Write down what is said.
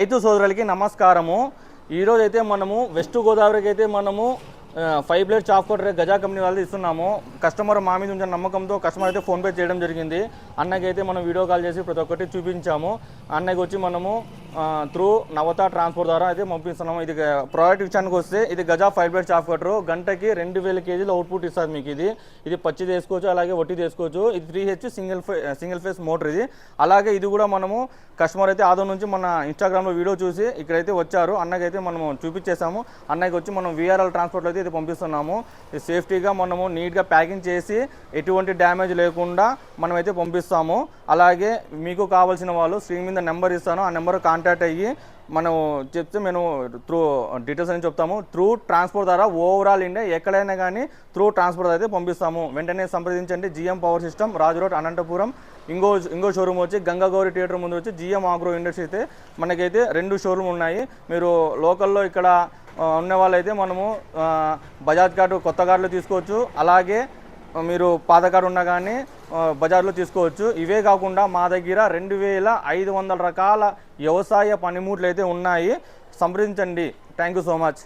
రైతు సోదరులకి నమస్కారము. ఈరోజు అయితే మనము వెస్ట్ గోదావరికి అయితే మనము 5 blade chop cutter Gaja company వాళ్ళు ఇస్తున్నాము. కస్టమర్ మా మీద ఉంచిన నమ్మకంతో కస్టమర్ అయితే ఫోన్పే చేయడం జరిగింది. అన్నకి అయితే మనం వీడియో కాల్ చేసి ప్రతి ఒక్కటి చూపించాము. అన్నకి వచ్చి మనము త్రూ నవత ట్రాన్స్పోర్ట్ ద్వారా అయితే పంపిస్తున్నాము. ఇది ప్రోడక్ట్ విషయానికి వస్తే ఇది గజా 5 బ్లేడ్ చాప్ కటర్ గంటకి 2000 కేజీలు అవుట్పుట్ ఇస్తుంది మీకు. ఇది పచ్చి తీసుకోవచ్చు, అలాగే వట్టి తీసుకోవచ్చు. ఇది 3H సింగిల్ ఫేస్ మోటార్ ఇది. అలాగే ఇది కూడా మనము కస్టమర్ అయితే ఆదో నుంచి మన ఇన్స్టాగ్రామ్లో వీడియో చూసి ఇక్కడైతే వచ్చారు. అన్నకైతే మనము చూపించేసాము. అన్నకి వచ్చి మనం VRL ట్రాన్స్పోర్ట్లో అయితే ఇది పంపిస్తున్నాము. ఇది సేఫ్టీగా మనము నీట్గా ప్యాకింగ్ చేసి ఎటువంటి డ్యామేజ్ లేకుండా మనమైతే పంపిస్తాము. అలాగే మీకు కావాల్సిన వాళ్ళు స్క్రీన్ మీద నెంబర్ ఇస్తాను, ఆ నెంబర్ కాంటాక్ట్ అయ్యి మనం చెప్తే మేము త్రూ డీటెయిల్స్ అని చెప్తాము. త్రూ ట్రాన్స్పోర్ట్ ద్వారా ఓవరాల్ ఇండియా ఎక్కడైనా కానీ త్రూ ట్రాన్స్పోర్ట్ అయితే పంపిస్తాము. వెంటనే సంప్రదించండి. GM పవర్ సిస్టమ్, రాజు రోడ్, అనంతపురం. ఇంకో షోరూమ్ వచ్చి గంగాగౌరి థియేటర్ ముందు వచ్చి GM ఆగ్రో ఇండస్ట్రీ అయితే మనకైతే 2 షోరూమ్ ఉన్నాయి. మీరు లోకల్లో ఇక్కడ ఉన్న వాళ్ళైతే మనము బజాజ్ కార్డు కొత్త కార్డులో తీసుకోవచ్చు. అలాగే మీరు పాత కార్డు ఉన్నా కానీ బజార్లో తీసుకోవచ్చు. ఇవే కాకుండా మా దగ్గర 2500 రకాల వ్యవసాయ పనిముట్లు అయితే ఉన్నాయి. సంప్రదించండి. Thank you so much.